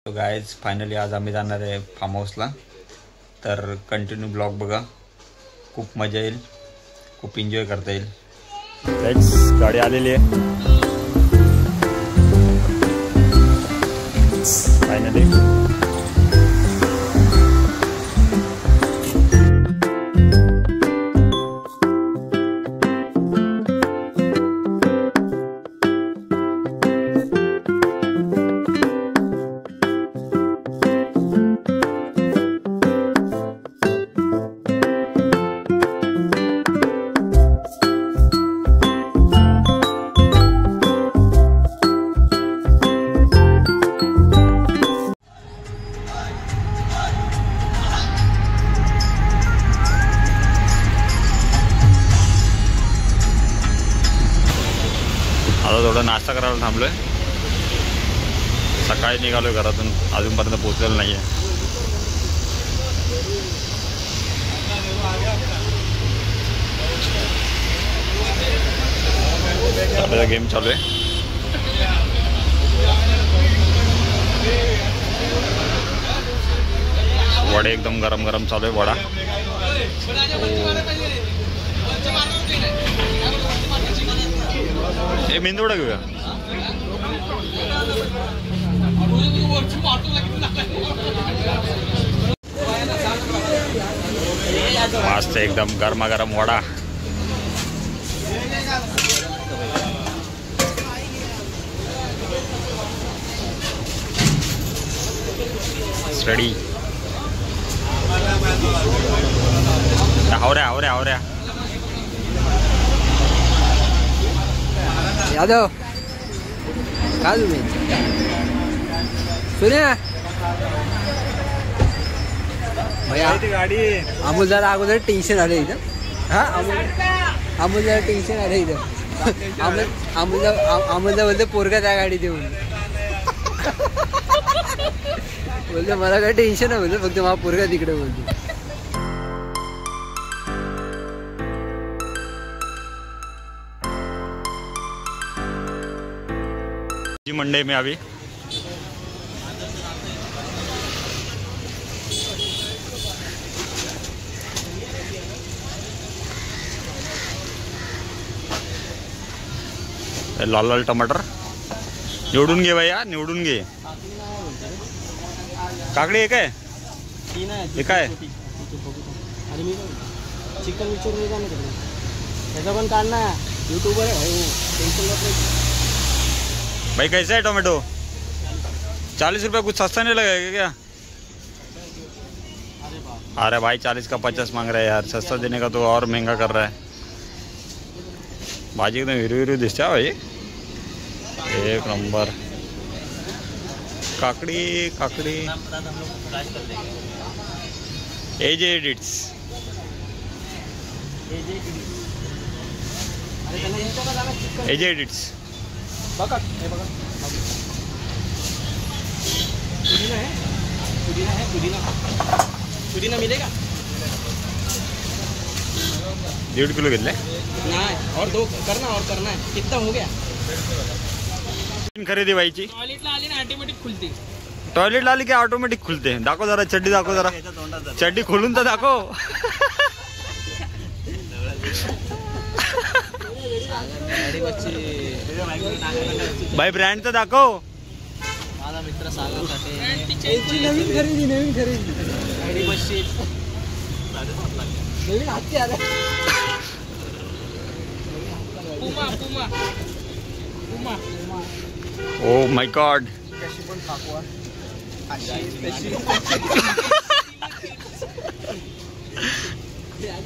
तो guys finally आज आम्ही जाणार आहे फार्म हाऊसला. तर कंटिन्यू ब्लॉग बघा, खूप मजा येईल, खूप एन्जॉय करता येईल. गाडी आलेली आहे फायनली. आता थोडं नाश्ता करायला थांबलोय. सकाळी निघालोय घरातून, अजूनपर्यंत पोहोचलेलं नाही आहे. आपल्याला गेम चालू आहे. वडे एकदम गरम गरम चालू आहे. वडा हे मेंदूवडा घेऊया. मस्त एकदम गरमागरम वडा. रेडी. आवऱ्या आवऱ्या आवऱ्या. यादव का तुम्ही सुन्या गाडी. अमोल जरा अगोदर टेन्शन आलं इथं. हा अमोल जरा टेन्शन आलं इथं. अमोलला बोलतो पोरगा त्या गाडी देऊन बोलतो मला काय टेन्शन आहे, बोलतो फक्त मला पोरगा तिकडे बोलतो. मंडई में अभी लाल लाल टमाटर निवडून घे भैया, निवडून घे. काकडी एक आहे, एक आहे. चिकन विचारून त्याचा पण काढना, यूट्यूबर आहे. भाई कैसा है टोमेटो? 40 रुपये कुछ सस्ता नहीं लगेगा क्या? अरे भाई 40 का 50 मांग रहा है यार. सस्ता देने का तो और महंगा कर रहा है. भाजी एकदम हिरवी हिरवी दिसते भाई, एक नंबर. काकड़ी काकड़ी एजे एडिट्स. एजे एडिट्स बघा हे बघा. पुदीना है, पुदीना है, पुदीना पुदीना मिलेगा. 1.5 किलो घेतले. नाही और दो करना, और करना है. कितना हो गया? खरेदी व्हायची. टॉयलेटला आली ना ऑटोमॅटिक खुलते. टॉयलेटला आली की ऑटोमॅटिक खुलते. दाखव जरा चड्डी, दाखव जरा चड्डी खोलून तर दाखव. भाई ब्रँड तर दाखव. माझा मित्र सागरसाठी नवीन खरेदी, नवीन खरेदी. गाडी बसची नवीन हाती आला. पुमा पुमा पुमा. Oh my God. कशी पण टाकवा अशी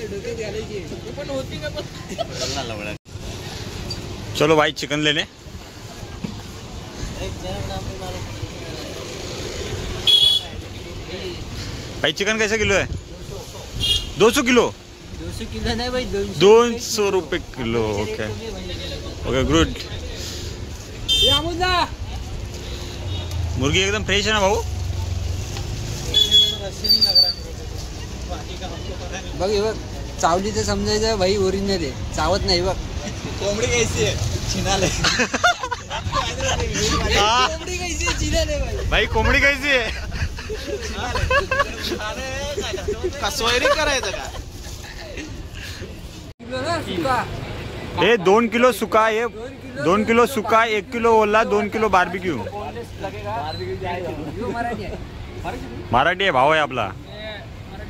डोक्यात घालायची पण होती का पण. चलो भाई चिकन लेने. भाई चिकन कैसे किलो है? 200 किलो. 200 किलो नाही भाई, 200 रुपये किलो. Okay okay good. मुर्गी एकदम फ्रेश है ना भाऊ. बघ हे बघ, चावली तर समजायचं भाई ओरिजिनल आहे, चावत नाही बघ. कोंबडी कैसी है? छिनाले. कोंबडी कैसी भाई कोंबडी कैसी आहे? कसोयरी करायचं का? हे 2 किलो सुका आहे, 2 किलो सुका, 1 किलो ओला, 2 किलो बार्बिक्यू. मराठी आहे, भाऊ आहे आपला.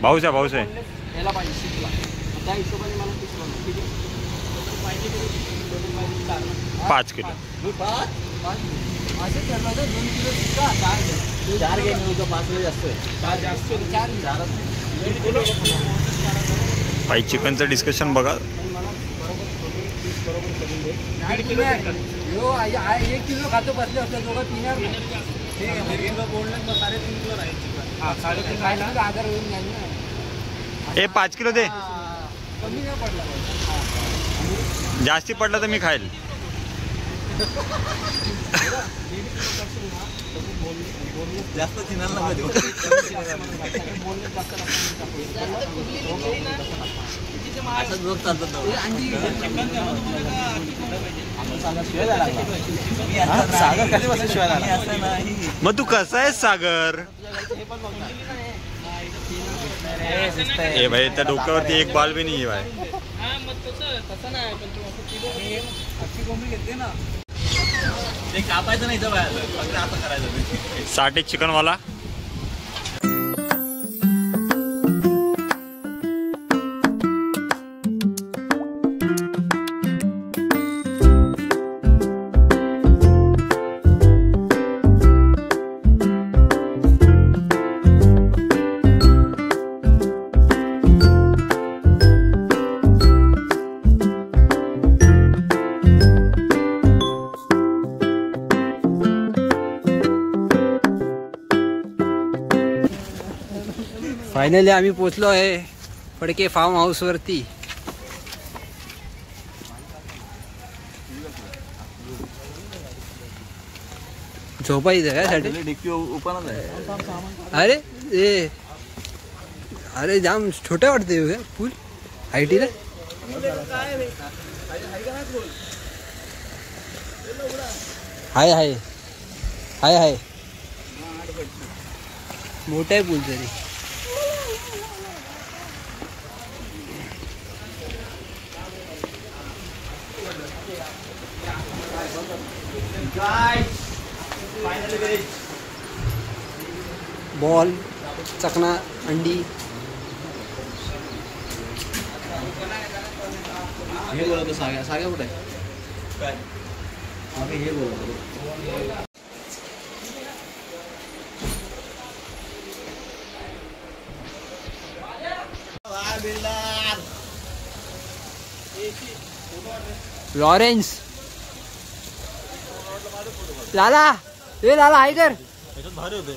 भाऊच आहे, भाऊच आहे. 5 किलो. भाई चिकनचं डिस्कशन बघा. 1 किलो खातो बसले होते दोघं पिणार नाही. ए 5 किलो दे. कमी नाही पडला. जास्ती पडला तर मी खाईल. जास्त चिनाल नका देऊ. मग तू कसा आहेस सागर? ए भाई त्या डोक्यावरती एक बाल बी नाही भाई. ते कापायचं नाही फक्त आता करायचं. 60 चिकन वाला. फायनली आम्ही पोचलो आहे फडके फार्म हाऊस वरती. झोपायचं काय साठी? अरे ए अरे जाम छोट्या वाटते फुल हायटीला. हाय हाय हाय हाय मोठा आहे पूल तरी. बॉल, चकना, अंडी. हे बोलतो साग्या. साग्या कुठे आहे? हे बोलतो. लॉरेन्स लाला. ए लाला हाय कर. भारी होते.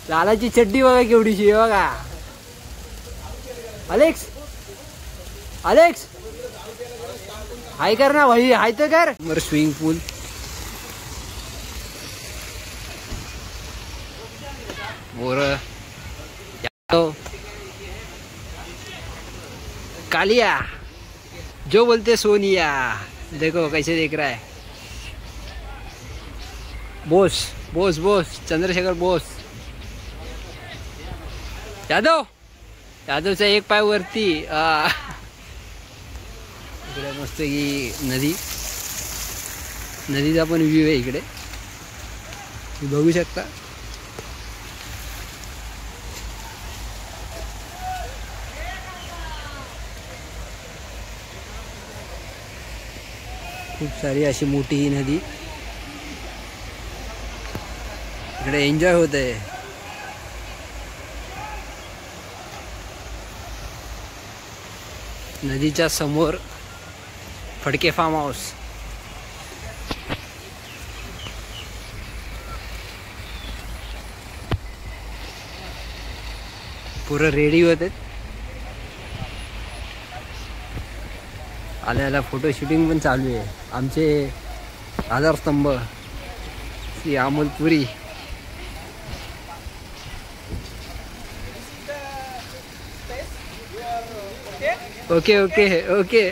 लालाची चड्डी बघा केवढीशी आहे बघा. अलेक्स अलेक्स हाय कर ना भाई. हाय तर कर. बरं स्विमिंग पूल. और कालिया जो बोलते सोनिया. देखो कैसे देख रहा है. बोस बोस बोस चंद्रशेखर बोस. यादव यादवचा एक पाय वरती. इकडे मस्त ही नदी. नदीचा पण व्ह्यू आहे इकडे बघू शकता. खूप सारी अशी मोठी ही नदी. इकडे एन्जॉय होत आहे. नदीच्या समोर फडके फार्म हाऊस. पुरं रेडी होते. आल्याला फोटो शूटिंग पण चालू आहे. आमचे आधारस्तंभ Shri Amol Puri. Okay okay okay.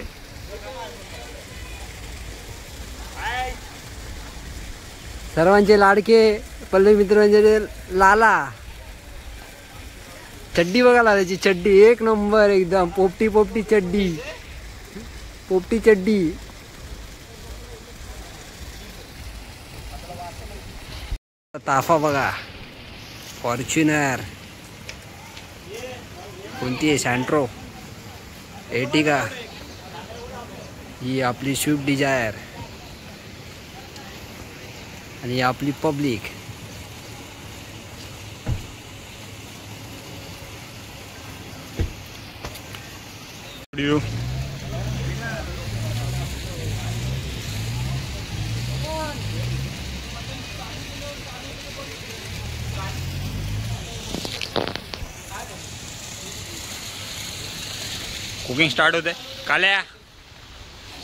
सर्वांचे लाडके पल्लवी मित्र म्हणजे लाला. चड्डी बघा लालाची, चड्डी एक नंबर एकदम पोपटी पोपटी चड्डी, पोपटी चड्डी. ताफा बघा, फॉर्च्युनर, कोणती आहे, सँट्रो, एर्टिगा, ही आपली स्विफ्ट डिझायर आणि ही आपली पब्लिक. कुकिंग स्टार्ट होते. काल्या,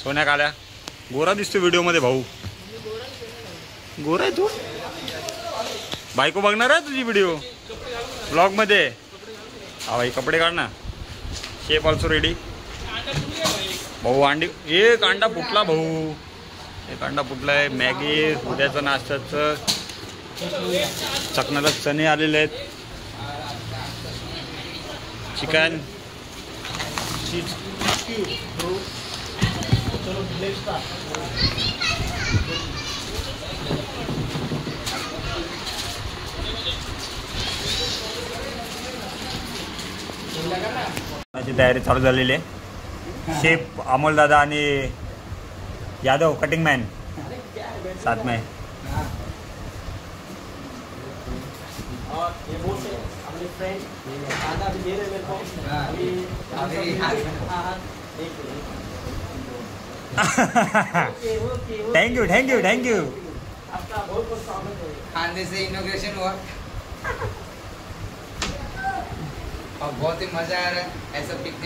सोन्या काल्या, गोरा दिसतो व्हिडिओ मध्ये भाऊ. गोरा आहे तू. बायको बघणार आहे तुझी व्हिडिओ ब्लॉग मध्ये. हा भाई कपडे काढ ना. Chef also ready. भाऊ अंडी, एक अंडा फुटला भाऊ, एक अंडा फुटलाय. मॅगी, उद्याचं नाश्त्याचं, चकनाला चणे आलेले आहेत, चिकन, चीज. तयारी चालू झालेली आहे. शेफ अमोल दादा आणि यादव कटिंग मॅन साथ में. Thank you thank you thank you. आपका बहुत बहुत स्वागत है. खाने से इनॉग्रेशन हुआ और बहुत ही मजा आ रहा है ऐसा पिकनिक.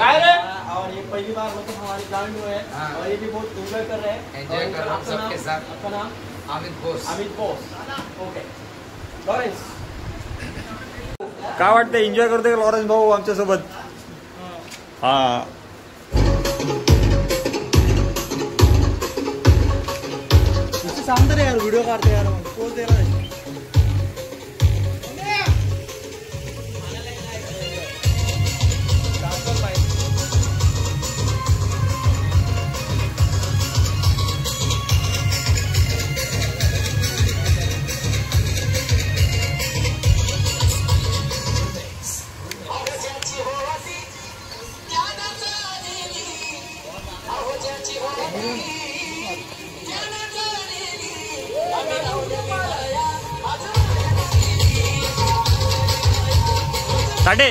और ये पहली बार मतलब हमारे प्लांट में है. हाँ. और ये भी बहुत एंजॉय कर रहे हैं. एंजॉय कर रहे हैं सबके साथ. आपका नाम? अमित बोस. अमित बोस. ओके. लॉरेन्स, काय वाटतं, एन्जॉय करते का लॉरेन्स भाऊ आमच्या सोबत? हा. सांग तर यार, व्हिडिओ काढते यार. पोच दे ना. साडे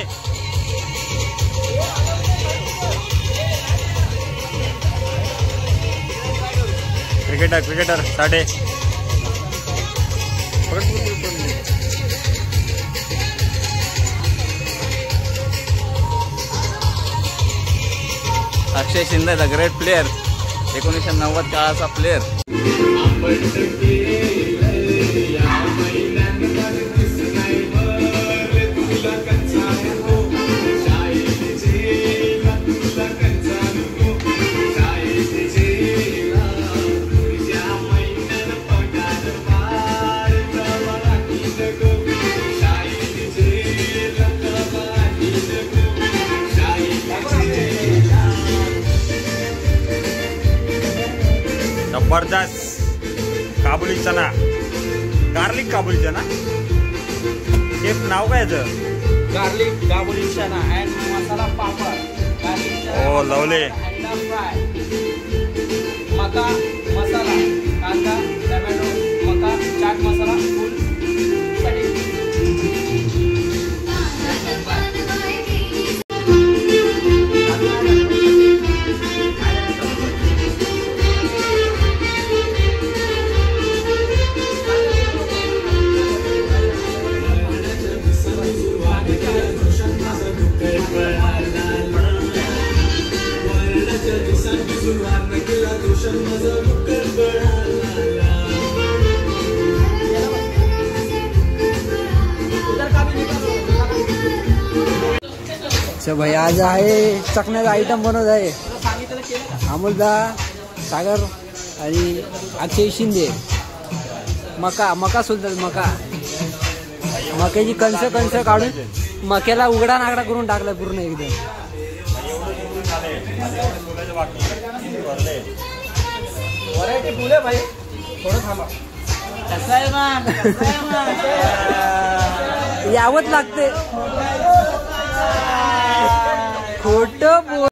क्रिकेटर साडे. Akshay Shinde the great player, 1990 काळाचा प्लेयर. जबरदस्त काबुली चना, गार्लिक काबुली चना. शेफ नाव काय याचं? गार्लिक काबुली चना अँड मसाला पापड. ओ लवले. अंडा फ्राय, मका मसाला, कांदा, टोमॅटो, मका, चाट मसाला, फुल साठी. भाई आज आहे चकण्याचा आयटम बनवत आहे अमोलदा, सागर आणि अक्षय शिंदे. मका सोलतात मका. मक्याची कणस काढून मक्याला उघडा नागडा करून टाकलाय पूर्ण एकदम. व्हरायटी फुले भाई. थोडं थांबा. कसं आहे मग यावंच लागते. खोट बोल.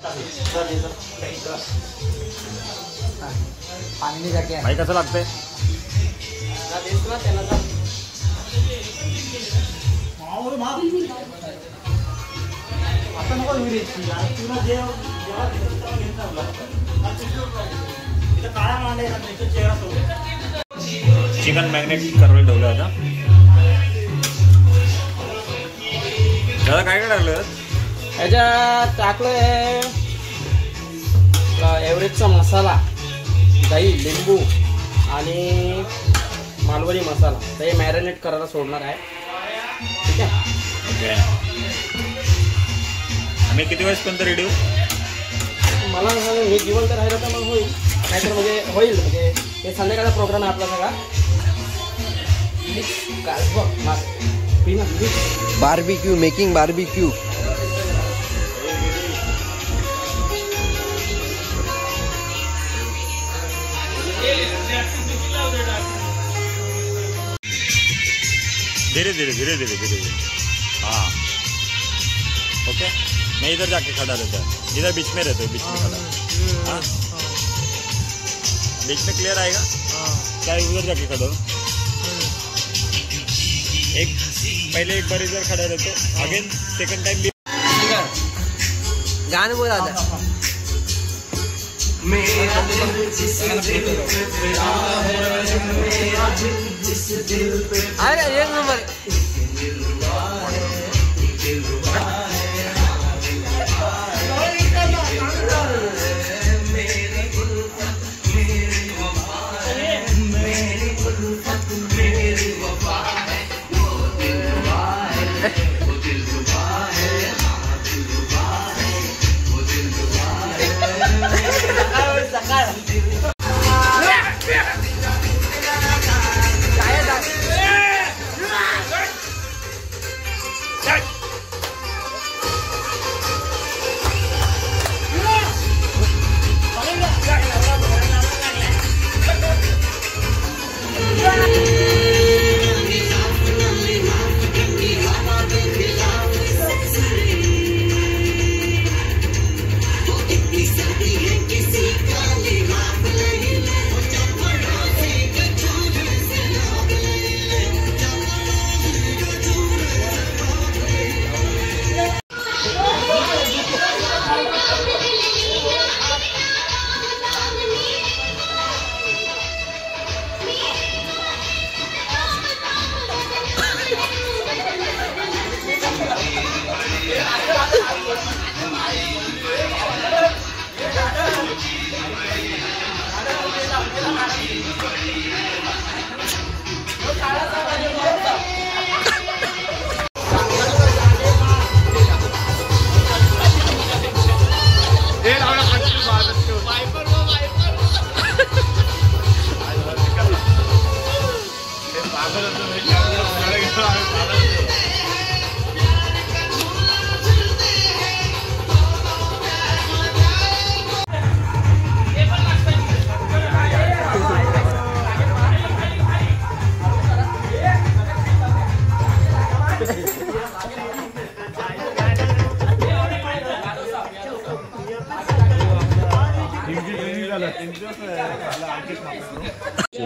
भाई कसं लागतंय? चिकन मॅग्नेट करायला ठेवलं आता. दादा काय काय टाकलं ह्याच्यात टाकलंय एव्हरेजचा मसाला, दही, लिंबू आणि मालवणी मसाला. ते मॅरिनेट करायला सोडणार आहे. ठीक आहे. ओके. आम्ही किती वेळेस पण रेडी मला हे जीवन तर राहिलं तर मग होईल. नाहीतर म्हणजे होईल. म्हणजे हे संध्याकाळचा प्रोग्राम आहे आपला सगळा. Barbecue, making barbecue. धीरे धीरे धीरे धीरे धीरे धीरे. हाँ ओके. मैं इधर जाके खड़ा रहता है. इधर बीच में रहते हो, बीच में खड़ा. हाँ बीच में क्लियर आएगा. क्या उधर जाके खड़ा हो. एक पहले एक बार इधर खड़ा रहते हो. Again second time. गाणं बोला आता. अरे एक number.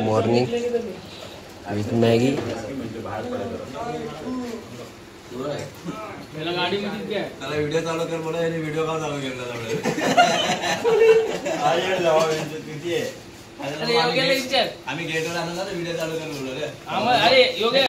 Morning with Maggi. Video चालू कर बोला. व्हिडिओ का चालू केला आम्ही गेटवर आणला व्हिडिओ चालू कर बोलले.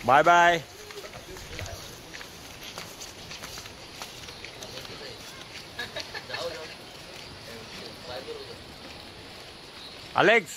Bye bye. अलेक्स